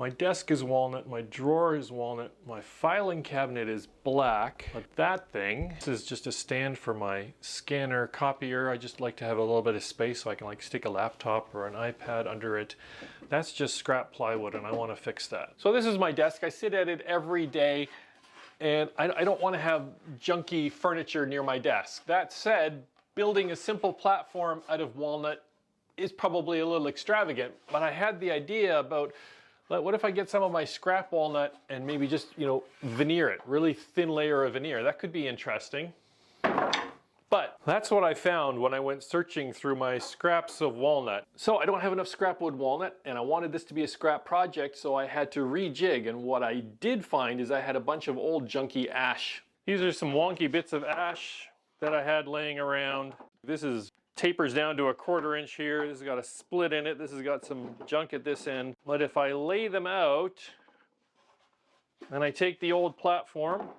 My desk is walnut, my drawer is walnut, my filing cabinet is black, but that thing, this is just a stand for my scanner copier. I just like to have a little bit of space so I can like stick a laptop or an iPad under it. That's just scrap plywood and I want to fix that. So this is my desk. I sit at it every day and I don't want to have junky furniture near my desk. That said, building a simple platform out of walnut is probably a little extravagant, but I had the idea about, what if I get some of my scrap walnut and maybe just, veneer it, really thin layer of veneer. That could be interesting. But that's what I found when I went searching through my scraps of walnut. So I don't have enough scrap wood walnut and I wanted this to be a scrap project, so I had to rejig. And what I did find is I had a bunch of old junky ash. These are some wonky bits of ash that I had laying around. This tapers down to a 1/4 inch here. This has got a split in it. This has got some junk at this end. But if I lay them out and I take the old platform,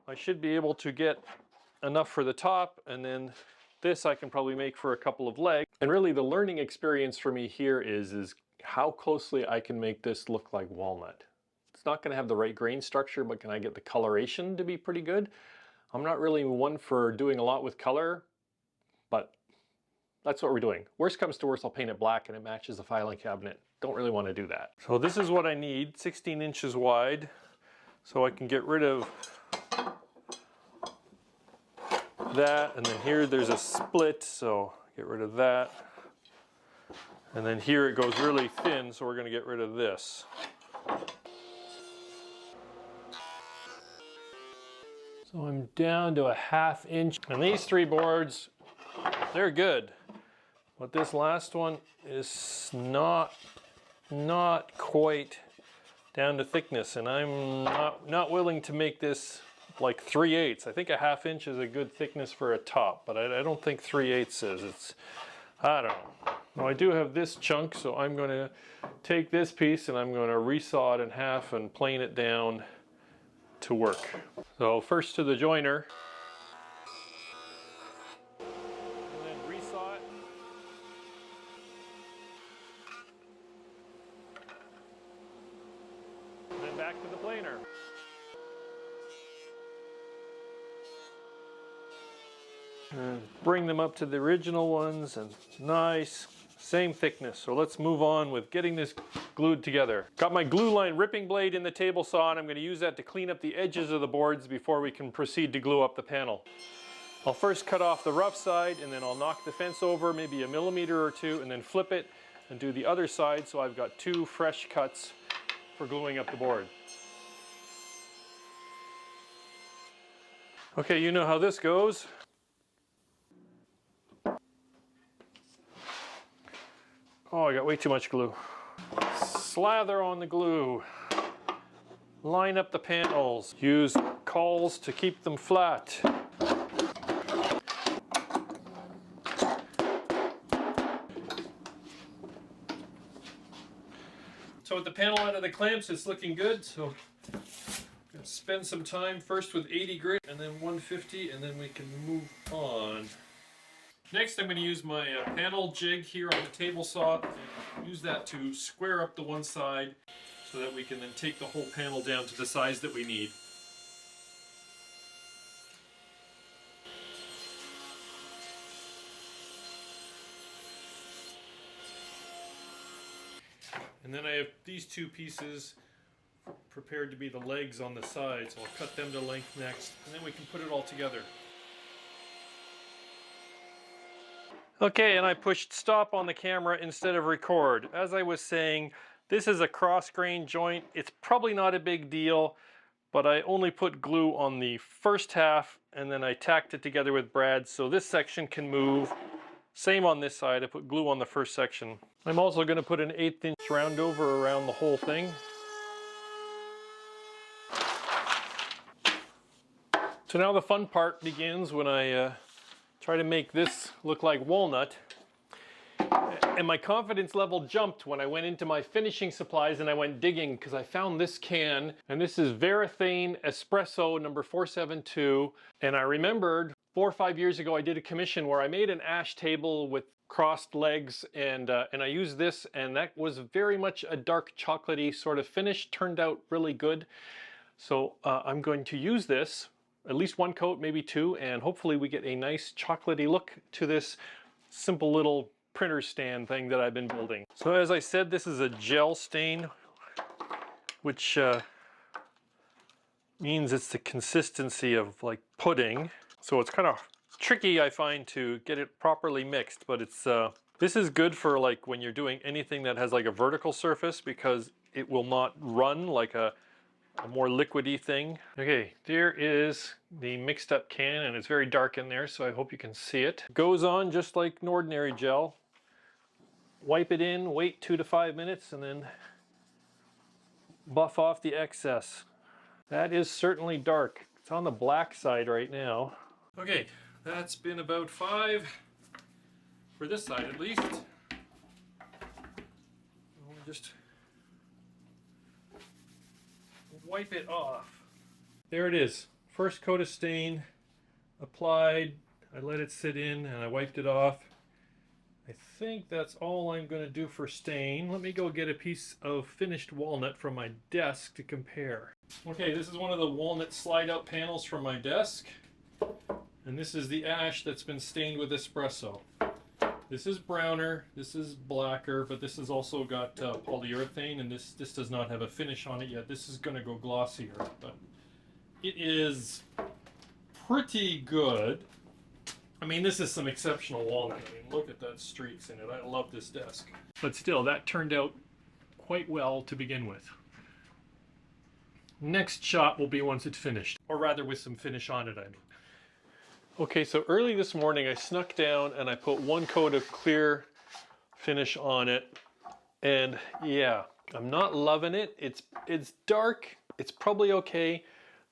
I should be able to get enough for the top, and then this I can probably make for a couple of legs. And really the learning experience for me here is how closely I can make this look like walnut. It's not going to have the right grain structure, but can I get the coloration to be pretty good? I'm not really one for doing a lot with color, but that's what we're doing. Worst comes to worst, I'll paint it black and it matches the filing cabinet. Don't really want to do that. So this is what I need, 16 inches wide, so I can get rid of that. And then here there's a split, so get rid of that. And then here it goes really thin, so we're going to get rid of this. So I'm down to a 1/2 inch. And these 3 boards, they're good, but this last one is not quite down to thickness, and I'm not willing to make this like 3/8. I think a 1/2 inch is a good thickness for a top, but I don't think 3/8 is. It's, I don't know. Now I do have this chunk, so I'm going to take this piece and I'm going to resaw it in half and plane it down to work. So first to the joiner. Back to the planer. And bring them up to the original ones, and nice, same thickness. So let's move on with getting this glued together. Got my glue line ripping blade in the table saw, and I'm going to use that to clean up the edges of the boards before we can proceed to glue up the panel. I'll first cut off the rough side, and then I'll knock the fence over maybe 1 millimeter or 2, and then flip it and do the other side, so I've got 2 fresh cuts for gluing up the board. Okay, you know how this goes. Oh, I got way too much glue. Slather on the glue. Line up the panels. Use cauls to keep them flat. So with the panel out of the clamps, it's looking good. So I'm going to spend some time first with 80 grit and then 150, and then we can move on. Next, I'm going to use my panel jig here on the table saw and use that to square up the one side so that we can then take the whole panel down to the size that we need. And then I have these 2 pieces prepared to be the legs on the side, so I'll cut them to length next, and then we can put it all together. Okay, and I pushed stop on the camera instead of record. As I was saying, this is a cross grain joint. It's probably not a big deal, but I only put glue on the first half and then I tacked it together with brads so this section can move. Same on this side, I put glue on the first section. I'm also going to put an 1/8 inch round over around the whole thing. So now the fun part begins when I try to make this look like walnut. And my confidence level jumped when I went into my finishing supplies and I went digging because I found this can, and this is Varathane Espresso number 472. And I remembered 4 or 5 years ago I did a commission where I made an ash table with crossed legs, and I used this, and that was very much a dark chocolatey sort of finish. Turned out really good. So I'm going to use this, at least one coat, maybe two, and hopefully we get a nice chocolatey look to this simple little printer stand thing that I've been building. So as I said, this is a gel stain, which means it's the consistency of like pudding. So it's kind of tricky, I find, to get it properly mixed, but it's this is good for like when you're doing anything that has like a vertical surface, because it will not run like a more liquidy thing. Okay, there is the mixed up can, and it's very dark in there, so I hope you can see it. It goes on just like an ordinary gel. Wipe it in, wait 2 to 5 minutes, and then buff off the excess. That is certainly dark. It's on the black side right now. Okay, that's been about 5 for this side at least. We'll just wipe it off. There it is. First coat of stain applied. I let it sit in and I wiped it off. I think that's all I'm going to do for stain. Let me go get a piece of finished walnut from my desk to compare. Okay, this is one of the walnut slide out panels from my desk. And this is the ash that's been stained with espresso. This is browner, this is blacker, but this has also got polyurethane, and this does not have a finish on it yet. This is going to go glossier, but it is pretty good. I mean, this is some exceptional walnut. I mean, look at that streaks in it. I love this desk. But still, that turned out quite well to begin with. Next shot will be once it's finished, or rather with some finish on it, I mean. Okay, so early this morning I snuck down and I put one coat of clear finish on it, and yeah, I'm not loving it. It's dark. It's probably okay.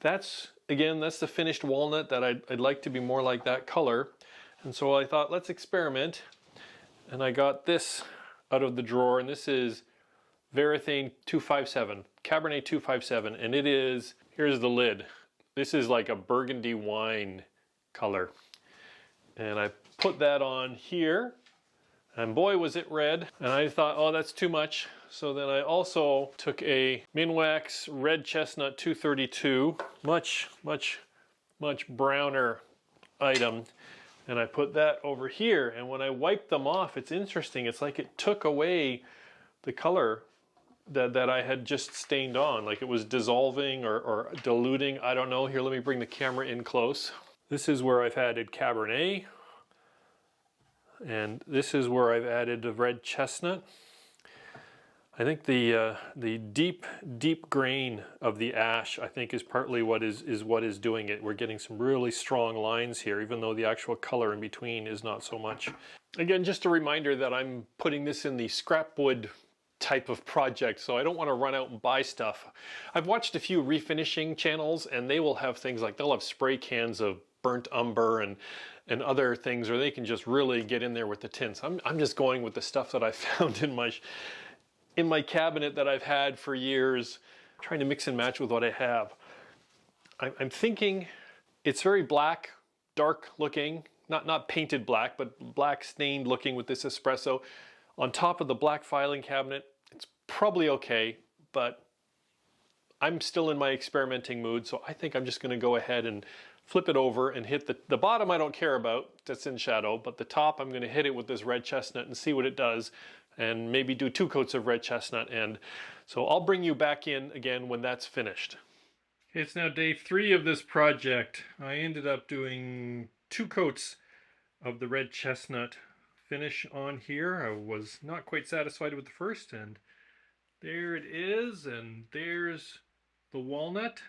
That's the finished walnut that I'd like to be more like that color. And so I thought, let's experiment. And I got this out of the drawer, and this is Varathane 257, Cabernet 257, and it is, here's the lid. This is like a burgundy wine color. And I put that on here, and boy was it red. And I thought, oh, that's too much. So then I also took a Minwax red chestnut 232, much browner item, and I put that over here. And when I wiped them off, it's interesting. It's like it took away the color that I had just stained on, like it was dissolving or diluting. I don't know. Here, let me bring the camera in close. This is where I've added Cabernet, and this is where I've added the red chestnut. I think the deep grain of the ash, I think, is partly what is doing it. We're getting some really strong lines here, even though the actual color in between is not so much. Again, just a reminder that I'm putting this in the scrap wood type of project, so I don't want to run out and buy stuff. I've watched a few refinishing channels, and they will have things like, they'll have spray cans of burnt umber and other things, or they can just really get in there with the tints. I'm just going with the stuff that I found in my cabinet that I've had for years, trying to mix and match with what I have. I'm thinking it's very black, dark looking, not painted black, but black stained looking with this espresso. On top of the black filing cabinet, it's probably okay, but I'm still in my experimenting mood, so I think I'm just going to go ahead and flip it over and hit the bottom I don't care about, that's in shadow, but the top I'm going to hit it with this red chestnut and see what it does, and maybe do 2 coats of red chestnut. And so I'll bring you back in again when that's finished. It's now day 3 of this project. I ended up doing 2 coats of the red chestnut finish on here. I was not quite satisfied with the first, and there it is, and there's the walnut.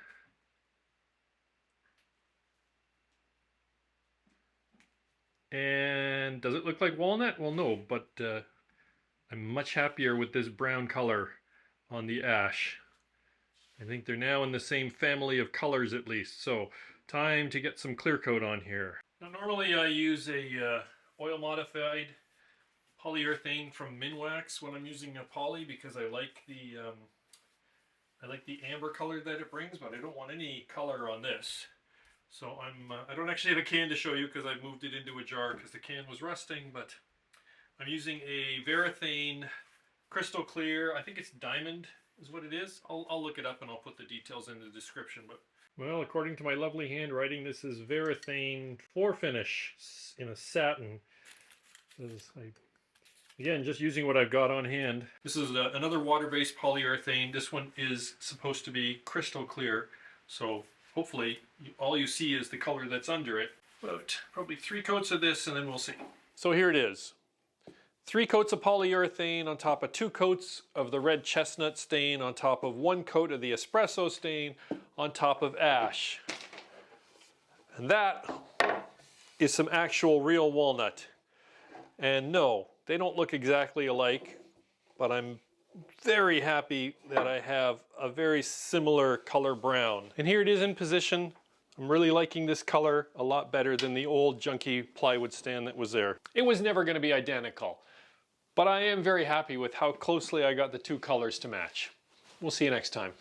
And does it look like walnut? Well, no, but I'm much happier with this brown color on the ash. I think they're now in the same family of colors at least. So time to get some clear coat on here. Now normally I use a oil modified polyurethane from Minwax when I'm using a poly, because I like the amber color that it brings, but I don't want any color on this. So I don't actually have a can to show you because I moved it into a jar because the can was rusting, but I'm using a Varathane crystal clear. I think it's diamond is what it is. I'll look it up and I'll put the details in the description. But well, according to my lovely handwriting, this is Varathane floor finish in a satin. Again, just using what I've got on hand. This is another water-based polyurethane. This one is supposed to be crystal clear, so hopefully all you see is the color that's under it. About probably 3 coats of this and then we'll see. So here it is. 3 coats of polyurethane on top of 2 coats of the red chestnut stain on top of 1 coat of the espresso stain on top of ash. And that is some actual real walnut. And no, they don't look exactly alike, but I'm very happy that I have a very similar color brown. And here it is in position. I'm really liking this color a lot better than the old junky plywood stand that was there. It was never going to be identical, but I am very happy with how closely I got the 2 colors to match. We'll see you next time.